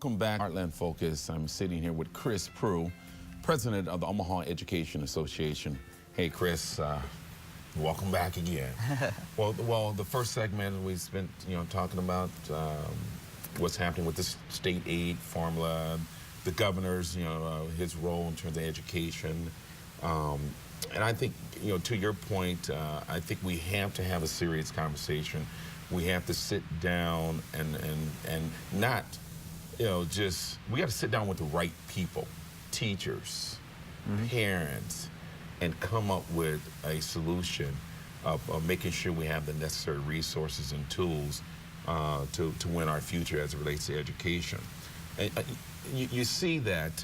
Welcome back, Heartland Focus. I'm sitting here with Chris Prue, president of the Omaha Education Association. Hey, Chris, welcome back again. well, the first segment we spent, talking about what's happening with the state aid formula, the governor's, his role in terms of education, and I think, to your point, I think we have to have a serious conversation. We have to sit down and not. We got to sit down with the right people, teachers, parents, and come up with a solution of making sure we have the necessary resources and tools to win our future as it relates to education. And, you see that,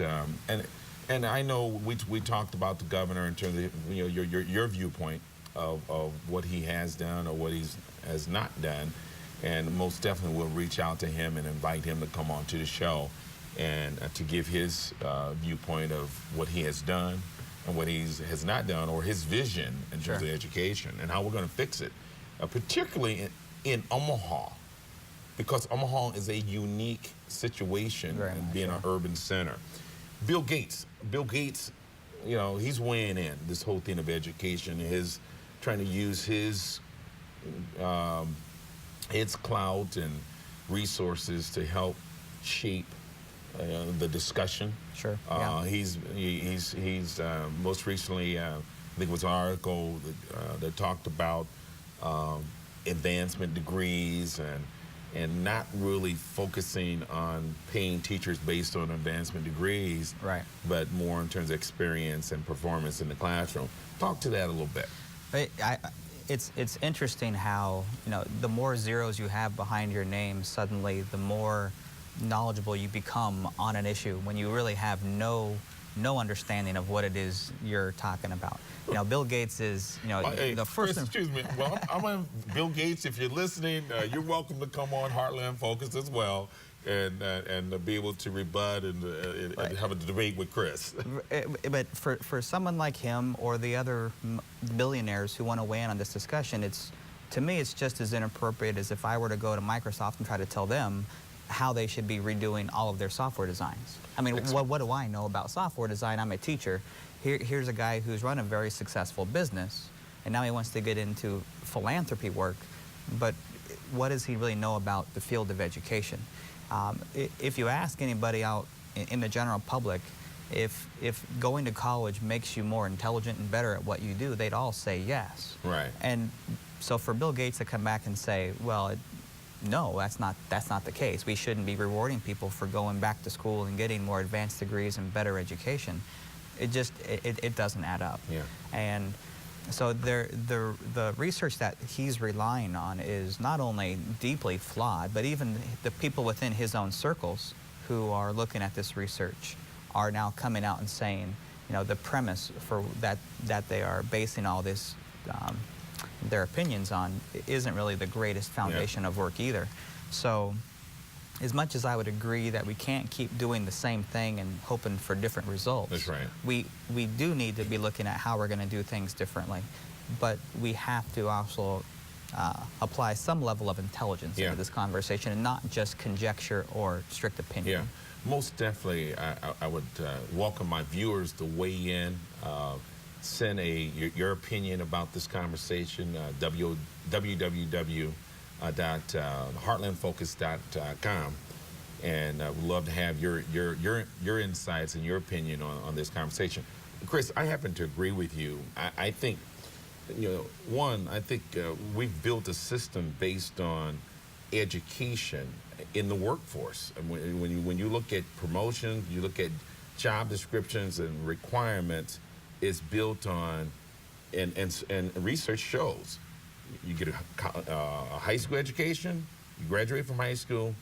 and I know we talked about the governor in terms of your viewpoint of what he has done or what he has not done. And most definitely we'll reach out to him and invite him to come on to the show and to give his viewpoint of what he has done and what he has not done, or his vision in terms of education and how we're going to fix it, particularly in Omaha, because Omaha is a unique situation in being an urban center. Bill Gates, he's weighing in this whole thing of education, trying to use his clout and resources to help shape the discussion. He's most recently, I think it was an article that talked about advancement degrees and not really focusing on paying teachers based on advancement degrees, but more in terms of experience and performance in the classroom. Talk to that a little bit. It's interesting how, the more zeros you have behind your name, suddenly the more knowledgeable you become on an issue when you really have no understanding of what it is you're talking about. Bill Gates is, the first... Chris, excuse me. Well, I'm on Bill Gates. If you're listening, you're welcome to come on Heartland Focus as well and be able to rebut and have a debate with Chris. But for someone like him or the other billionaires who want to weigh in on this discussion, to me, it's just as inappropriate as if I were to go to Microsoft and try to tell them how they should be redoing all of their software designs. I mean, what do I know about software design? I'm a teacher. Here's a guy who's run a very successful business, and now he wants to get into philanthropy work, but what does he really know about the field of education? If you ask anybody out in the general public if going to college makes you more intelligent and better at what you do, they'd all say yes. And so for Bill Gates to come back and say, well, no, that's not the case. We shouldn't be rewarding people for going back to school and getting more advanced degrees and better education. It doesn't add up. And so the research that he's relying on is not only deeply flawed, but even the people within his own circles who are looking at this research are now coming out and saying, the premise for that they are basing all this their opinions on isn't really the greatest foundation of work either. So as much as I would agree that we can't keep doing the same thing and hoping for different results, we do need to be looking at how we're going to do things differently. But we have to also apply some level of intelligence into this conversation and not just conjecture or strict opinion. Most definitely, I would welcome my viewers to weigh in. Send your opinion about this conversation, www.heartlandfocus.com, and we'd love to have your insights and your opinion on this conversation. Chris, I happen to agree with you. I think, I think we've built a system based on education in the workforce. And when you look at promotions, you look at job descriptions and requirements, is built on, and research shows, you get a high school education, you graduate from high school,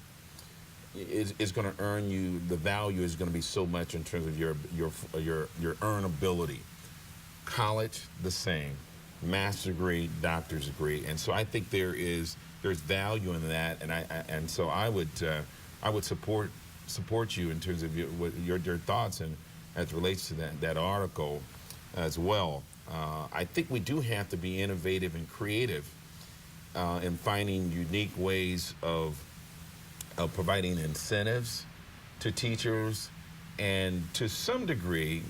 it's going to earn you, the value is going to be so much in terms of your earnability. College, the same, master's degree, doctor's degree, and so I think there's value in that, and so I would support you in terms of your thoughts and as it relates to that article as well. I think we do have to be innovative and creative in finding unique ways of providing incentives to teachers and to some degree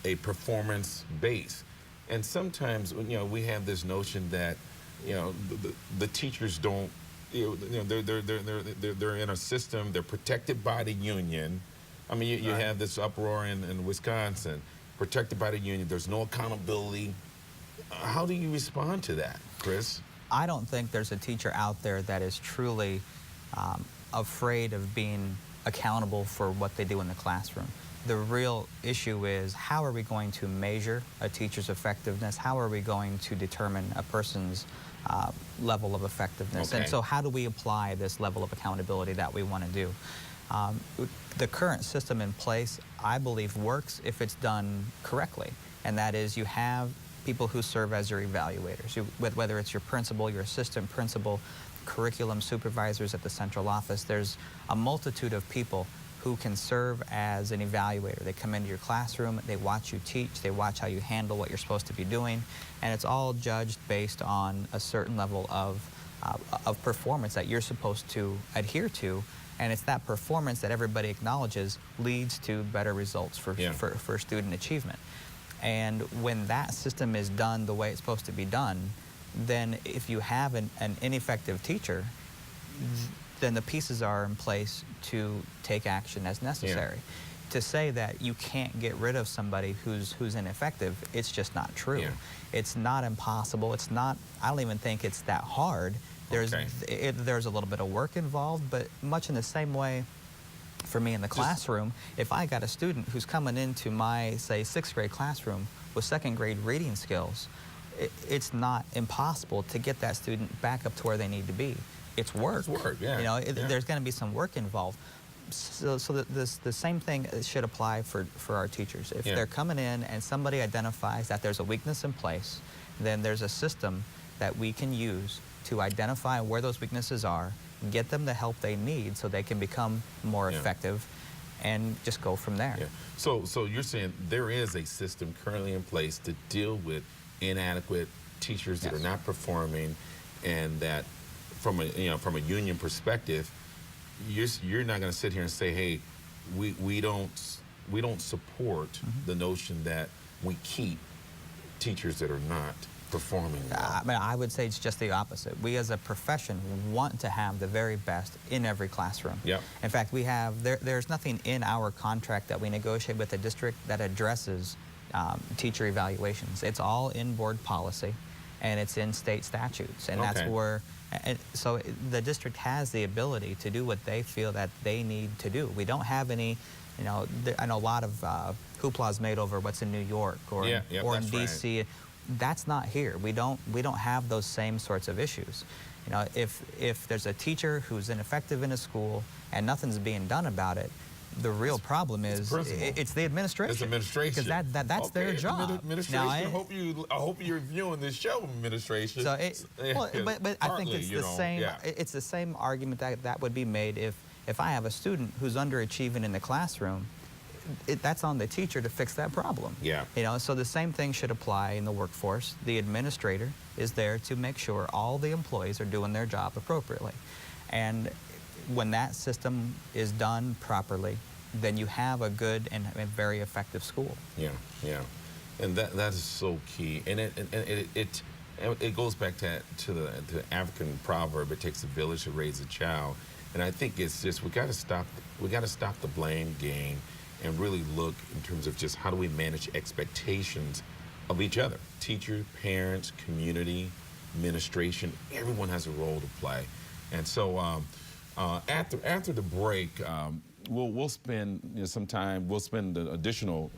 a performance base. And sometimes, we have this notion that, the teachers don't, they're in a system, they're protected by the union. I mean, you Right. have this uproar in Wisconsin, protected by the union, there's no accountability. How do you respond to that, Chris? I don't think there's a teacher out there that is truly afraid of being accountable for what they do in the classroom. The real issue is, how are we going to measure a teacher's effectiveness? How are we going to determine a person's level of effectiveness? Okay. And so how do we apply this level of accountability that we want to do? The current system in place, I believe, works if it's done correctly. And that is, you have people who serve as your evaluators, whether it's your principal, your assistant principal, curriculum supervisors at the central office. There's a multitude of people who can serve as an evaluator. They come into your classroom, they watch you teach, they watch how you handle what you're supposed to be doing, and it's all judged based on a certain level of performance that you're supposed to adhere to, and it's that performance that everybody acknowledges leads to better results for student achievement. And when that system is done the way it's supposed to be done, then if you have an ineffective teacher, then the pieces are in place to take action as necessary. To say that you can't get rid of somebody who's ineffective, it's just not true. It's not impossible. It's not, I don't even think it's that hard. There's a little bit of work involved, but much in the same way for me in the classroom, if I got a student who's coming into my, say, 6th grade classroom with 2nd grade reading skills, it's not impossible to get that student back up to where they need to be. It's work. It's work, yeah. There's going to be some work involved. So the same thing should apply for our teachers. If they're coming in and somebody identifies that there's a weakness in place, then there's a system that we can use to identify where those weaknesses are, get them the help they need so they can become more effective, and just go from there. So you're saying there is a system currently in place to deal with inadequate teachers that are not performing, and that from a union perspective, you're not going to sit here and say, hey, we don't support the notion that we keep teachers that are not performing well. I mean, I would say it's just the opposite. We as a profession want to have the very best in every classroom. In fact, we have, there's nothing in our contract that we negotiate with the district that addresses teacher evaluations. It's all in board policy, and it's in state statutes, and that's where, so the district has the ability to do what they feel that they need to do. We don't have any, I know a lot of hoopla is made over what's in New York or in DC. Right. That's not here. We don't have those same sorts of issues. If there's a teacher who's ineffective in a school and nothing's being done about it, the real problem is it's the administration. It's administration. Because that's their job. Administration. Now, I hope you're viewing this show, administration. So but I think it's the same. It's the same argument that would be made if I have a student who's underachieving in the classroom. That's on the teacher to fix that problem. So the same thing should apply in the workforce. The administrator is there to make sure all the employees are doing their job appropriately. And when that system is done properly, then you have a good and very effective school. And that is so key. And it goes back to the African proverb, it takes a village to raise a child. And I think it's just, we got to stop the blame game and really look in terms of just how do we manage expectations of each other. Teacher, parents, community, administration, everyone has a role to play. And so after the break, we'll spend some time, we'll spend the additional